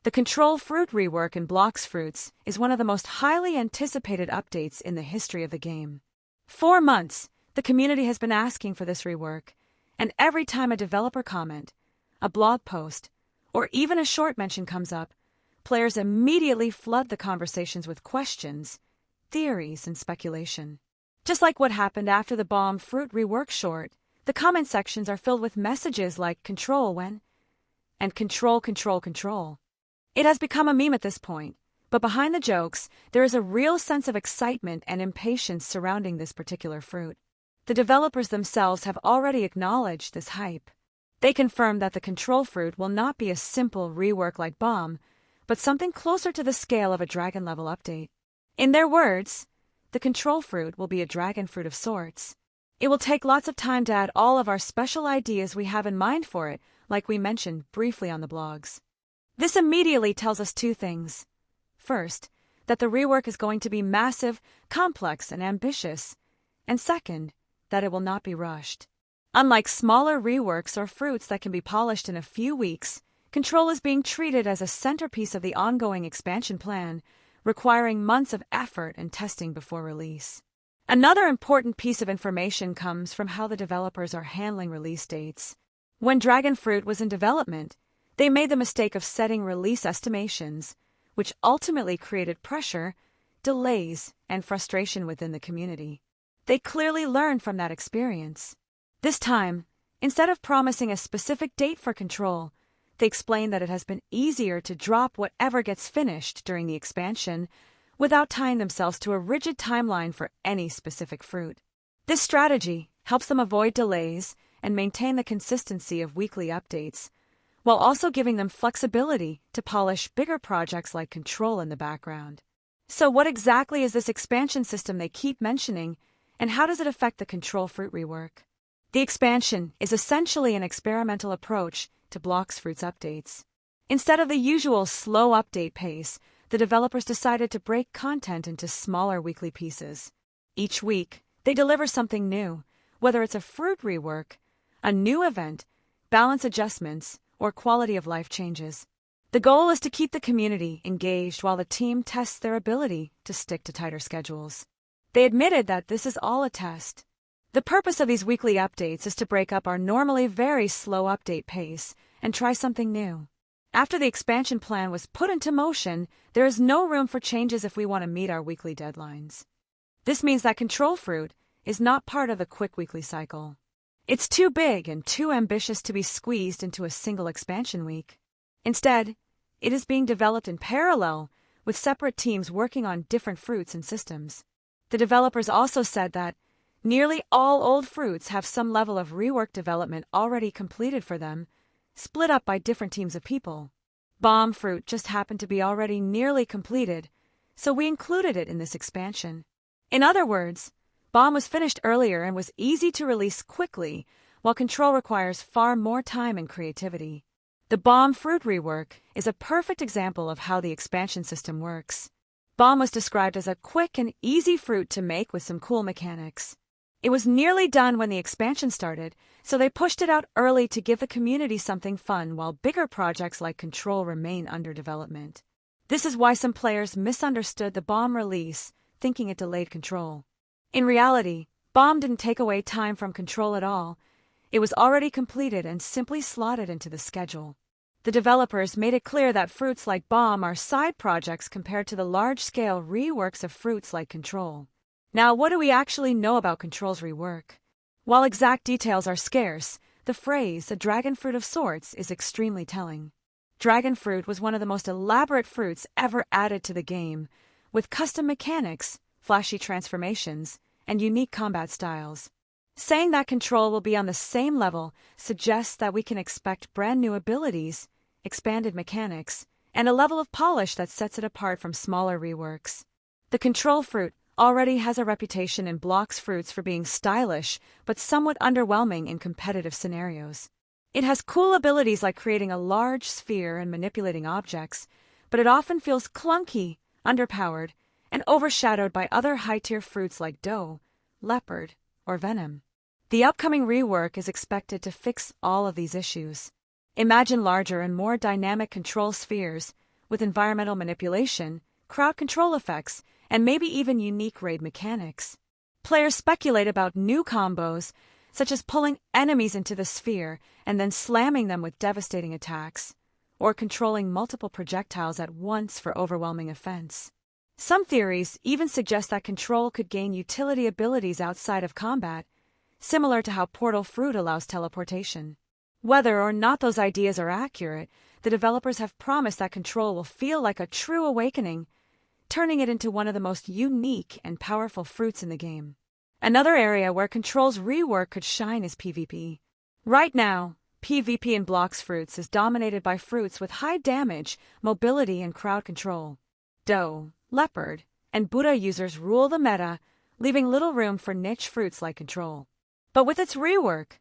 The Control Fruit rework in Blox Fruits is one of the most highly anticipated updates in the history of the game. 4 months, the community has been asking for this rework, and every time a developer comment, a blog post, or even a short mention comes up, players immediately flood the conversations with questions, theories, and speculation. Just like what happened after the Bomb Fruit rework short, the comment sections are filled with messages like "control when" and "control, control, control." It has become a meme at this point, but behind the jokes, there is a real sense of excitement and impatience surrounding this particular fruit. The developers themselves have already acknowledged this hype. They confirm that the Control Fruit will not be a simple rework like Bomb, but something closer to the scale of a dragon level update. In their words, the Control Fruit will be a dragon fruit of sorts. It will take lots of time to add all of our special ideas we have in mind for it, like we mentioned briefly on the blogs. This immediately tells us 2 things. First, that the rework is going to be massive, complex, and ambitious. And second, that it will not be rushed. Unlike smaller reworks or fruits that can be polished in a few weeks, Control is being treated as a centerpiece of the ongoing expansion plan, requiring months of effort and testing before release. Another important piece of information comes from how the developers are handling release dates. When Dragon Fruit was in development, they made the mistake of setting release estimations, which ultimately created pressure, delays, and frustration within the community. They clearly learned from that experience. This time, instead of promising a specific date for Control, they explained that it has been easier to drop whatever gets finished during the expansion without tying themselves to a rigid timeline for any specific fruit. This strategy helps them avoid delays and maintain the consistency of weekly updates, while also giving them flexibility to polish bigger projects like Control in the background. So what exactly is this expansion system they keep mentioning, and how does it affect the Control Fruit rework? The expansion is essentially an experimental approach to Blox Fruits updates. Instead of the usual slow update pace, the developers decided to break content into smaller weekly pieces. Each week, they deliver something new, whether it's a fruit rework, a new event, balance adjustments, or quality of life changes. The goal is to keep the community engaged while the team tests their ability to stick to tighter schedules. They admitted that this is all a test. The purpose of these weekly updates is to break up our normally very slow update pace and try something new. After the expansion plan was put into motion, there is no room for changes if we want to meet our weekly deadlines. This means that Control Fruit is not part of the quick weekly cycle. It's too big and too ambitious to be squeezed into a single expansion week. Instead, it is being developed in parallel with separate teams working on different fruits and systems. The developers also said that nearly all old fruits have some level of rework development already completed for them, split up by different teams of people. Bomb Fruit just happened to be already nearly completed, so we included it in this expansion. In other words, Bomb was finished earlier and was easy to release quickly, while Control requires far more time and creativity. The Bomb Fruit rework is a perfect example of how the expansion system works. Bomb was described as a quick and easy fruit to make with some cool mechanics. It was nearly done when the expansion started, so they pushed it out early to give the community something fun while bigger projects like Control remain under development. This is why some players misunderstood the Bomb release, thinking it delayed Control. In reality, Bomb didn't take away time from Control at all. It was already completed and simply slotted into the schedule. The developers made it clear that fruits like Bomb are side projects compared to the large-scale reworks of fruits like Control. Now, what do we actually know about Control's rework? While exact details are scarce, the phrase, "a dragon fruit of sorts," is extremely telling. Dragon fruit was one of the most elaborate fruits ever added to the game, with custom mechanics, flashy transformations, and unique combat styles. Saying that Control will be on the same level suggests that we can expect brand new abilities, expanded mechanics, and a level of polish that sets it apart from smaller reworks. The Control fruit already has a reputation in Blox Fruits for being stylish but somewhat underwhelming in competitive scenarios. It has cool abilities like creating a large sphere and manipulating objects, but it often feels clunky, underpowered, and overshadowed by other high-tier fruits like Dough, Leopard, or Venom. The upcoming rework is expected to fix all of these issues. Imagine larger and more dynamic control spheres, with environmental manipulation, crowd control effects, and maybe even unique raid mechanics. Players speculate about new combos, such as pulling enemies into the sphere and then slamming them with devastating attacks, or controlling multiple projectiles at once for overwhelming offense. Some theories even suggest that Control could gain utility abilities outside of combat, similar to how Portal Fruit allows teleportation. Whether or not those ideas are accurate, the developers have promised that Control will feel like a true awakening, turning it into one of the most unique and powerful fruits in the game. Another area where Control's rework could shine is PvP. Right now, PvP in Blox Fruits is dominated by fruits with high damage, mobility, and crowd control. Doe, Leopard, and Buddha users rule the meta, leaving little room for niche fruits like Control. But with its rework,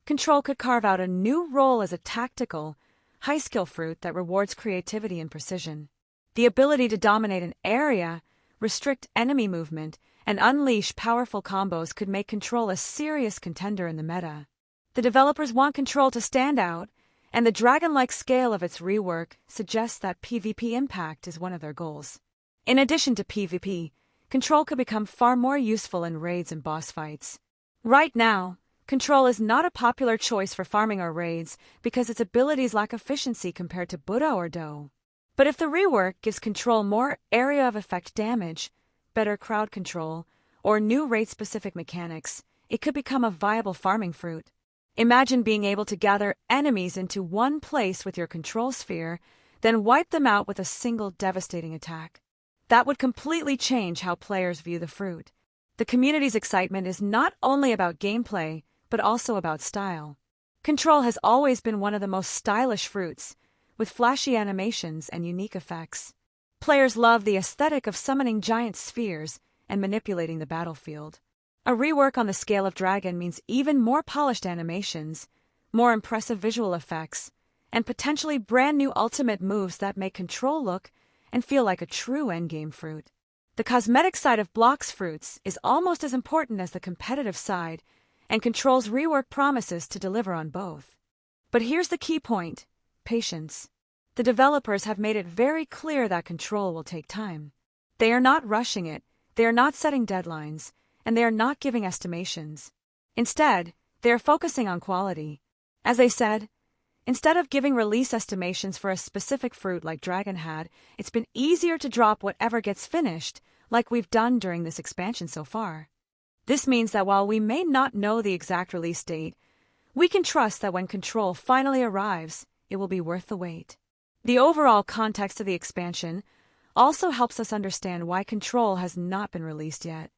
Control could carve out a new role as a tactical, high-skill fruit that rewards creativity and precision. The ability to dominate an area, restrict enemy movement, and unleash powerful combos could make Control a serious contender in the meta. The developers want Control to stand out, and the dragon-like scale of its rework suggests that PvP impact is one of their goals. In addition to PvP, Control could become far more useful in raids and boss fights. Right now, Control is not a popular choice for farming or raids because its abilities lack efficiency compared to Buddha or Doe. But if the rework gives Control more area of effect damage, better crowd control, or new raid-specific mechanics, it could become a viable farming fruit. Imagine being able to gather enemies into one place with your control sphere, then wipe them out with a single devastating attack. That would completely change how players view the fruit. The community's excitement is not only about gameplay, but also about style. Control has always been one of the most stylish fruits, with flashy animations and unique effects. Players love the aesthetic of summoning giant spheres and manipulating the battlefield. A rework on the scale of Dragon means even more polished animations, more impressive visual effects, and potentially brand new ultimate moves that make Control look and feel like a true endgame fruit. The cosmetic side of Blox Fruits is almost as important as the competitive side, and Control's rework promises to deliver on both. But here's the key point: patience. The developers have made it very clear that Control will take time. They are not rushing it, they are not setting deadlines, and they are not giving estimations. Instead, they are focusing on quality. As they said, instead of giving release estimations for a specific fruit like Dragon had, it's been easier to drop whatever gets finished, like we've done during this expansion so far. This means that while we may not know the exact release date, we can trust that when Control finally arrives, it will be worth the wait. The overall context of the expansion also helps us understand why Control has not been released yet.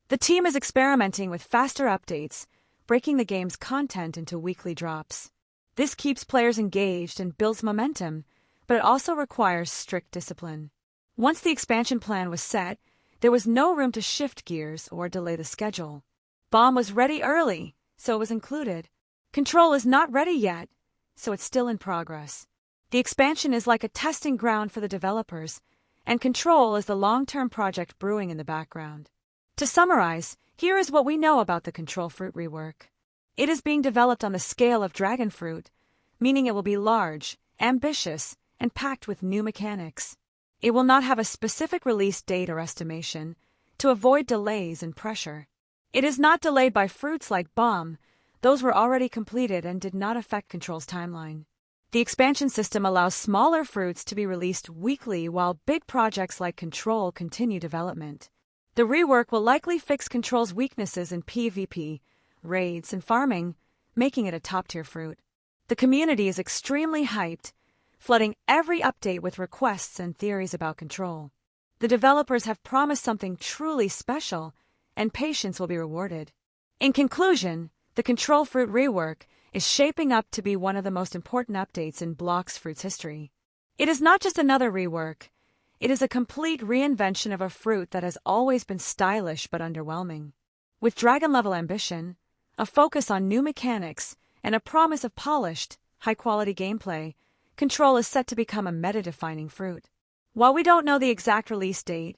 The team is experimenting with faster updates, breaking the game's content into weekly drops. This keeps players engaged and builds momentum, but it also requires strict discipline. Once the expansion plan was set, there was no room to shift gears or delay the schedule. Bomb was ready early, so it was included. Control is not ready yet, so it's still in progress. The expansion is like a testing ground for the developers, and Control is the long-term project brewing in the background. To summarize, here is what we know about the Control Fruit rework. It is being developed on the scale of Dragon Fruit, meaning it will be large, ambitious, and packed with new mechanics. It will not have a specific release date or estimation, to avoid delays and pressure. It is not delayed by fruits like Bomb; those were already completed and did not affect Control's timeline. The expansion system allows smaller fruits to be released weekly while big projects like Control continue development. The rework will likely fix Control's weaknesses in PvP, raids, and farming, making it a top-tier fruit. The community is extremely hyped, flooding every update with requests and theories about Control. The developers have promised something truly special, and patience will be rewarded. In conclusion, the Control Fruit rework is shaping up to be one of the most important updates in Blox Fruits history. It is not just another rework. It is a complete reinvention of a fruit that has always been stylish but underwhelming. With dragon-level ambition, a focus on new mechanics, and a promise of polished, high-quality gameplay, Control is set to become a meta-defining fruit. While we don't know the exact release date,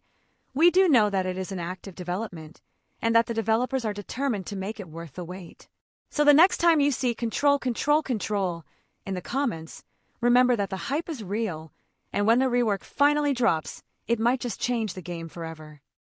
we do know that it is in active development, and that the developers are determined to make it worth the wait. So the next time you see Control in the comments, remember that the hype is real, And when the rework finally drops, it might just change the game forever.